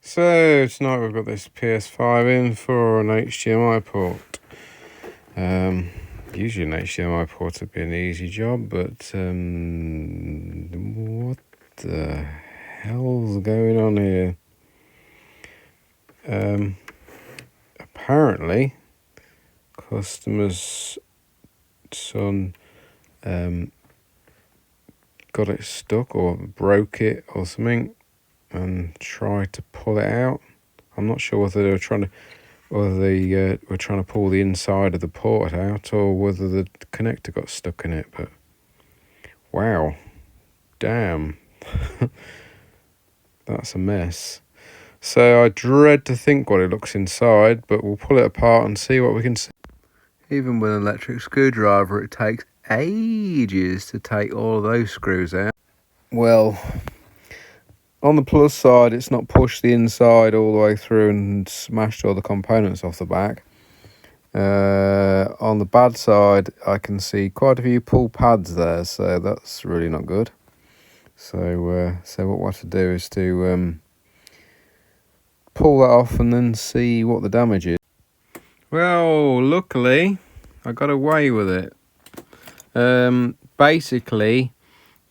So tonight we've got this Ps5 in for an HDMI port. Usually an HDMI port would be an easy job, but what the hell's going on here? Apparently, customer's son got it stuck or broke it or something and tried to pull it out. I'm not sure whether they were trying to pull the inside of the port out or whether the connector got stuck in it, but wow, damn. That's a mess. So I dread to think what it looks inside, but we'll pull it apart and see what we can see. Even with an electric screwdriver, it takes ages to take all of those screws out. Well, on the plus side, it's not pushed the inside all the way through and smashed all the components off the back. On the bad side, I can see quite a few pull pads there, so that's really not good. So what we have to do is to pull that off and then see what the damage is. Well, luckily, I got away with it. Basically,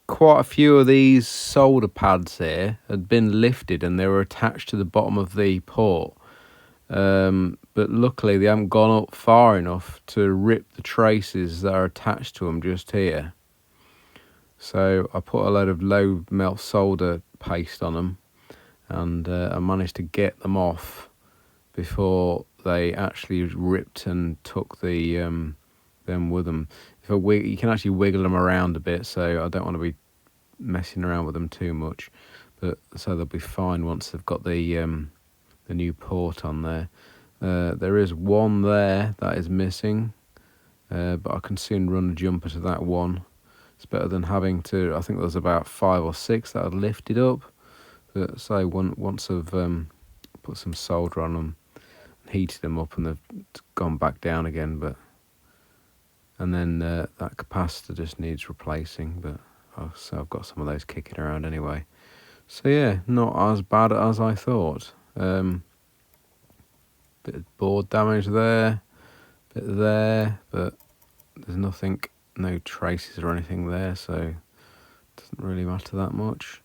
quite a few of these solder pads here had been lifted and they were attached to the bottom of the port. But luckily they haven't gone up far enough to rip the traces that are attached to them just here. So I put a load of low melt solder paste on them, and I managed to get them off before they actually ripped and took the them with them. You can actually wiggle them around a bit, so I don't want to be messing around with them too much, but so they'll be fine once they've got the new port on there. There is one there that is missing, but I can soon run a jumper to that one. It's better than having to, I think there's about 5 or 6 that I'd lifted up, but say once I've put some solder on them, heated them up, and they've gone back down again, and then that capacitor just needs replacing, but so I've got some of those kicking around anyway. So yeah, not as bad as I thought. Bit of board damage there, bit there, but there's nothing, no traces or anything there, so it doesn't really matter that much.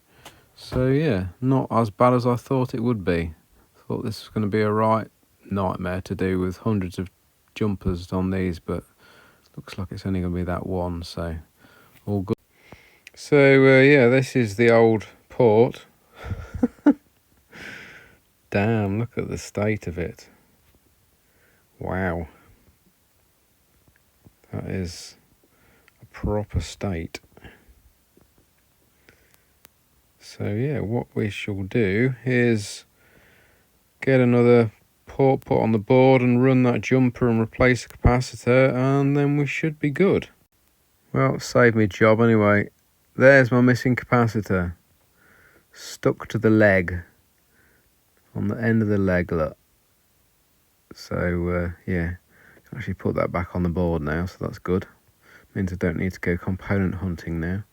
So yeah, not as bad as I thought it would be. I thought this was going to be a right nightmare to do with hundreds of jumpers on these, but looks like it's only going to be that one, so all good. So yeah, this is the old port. Damn, look at the state of it. Wow. That is a proper state. So yeah, what we shall do is get another port put on the board and run that jumper and replace the capacitor, and then we should be good. Well, saved me job anyway. There's my missing capacitor. Stuck to the leg. On the end of the leg, look. So yeah, can actually put that back on the board now, so that's good. Means I don't need to go component hunting now.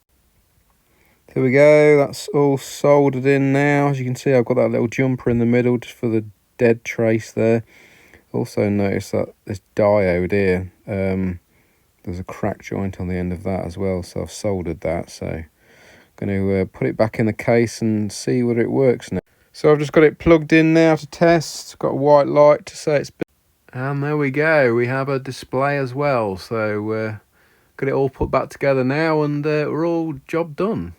There we go, that's all soldered in now. As you can see, I've got that little jumper in the middle just for the dead trace there. Also notice that this diode here, there's a crack joint on the end of that as well, so I've soldered that. So I'm going to put it back in the case and see whether it works now. So I've just got it plugged in now to test. Got a white light to say it's been. And there we go, we have a display as well. So got it all put back together now, and we're all job done.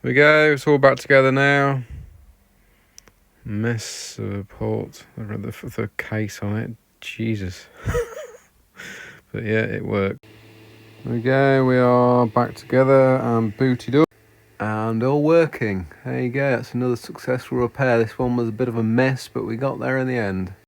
There we go, it's all back together now. Mess of a port, the case on it, Jesus. But yeah, it worked. There we go, we are back together and booted up and all working. There you go, that's another successful repair. This one was a bit of a mess, but we got there in the end.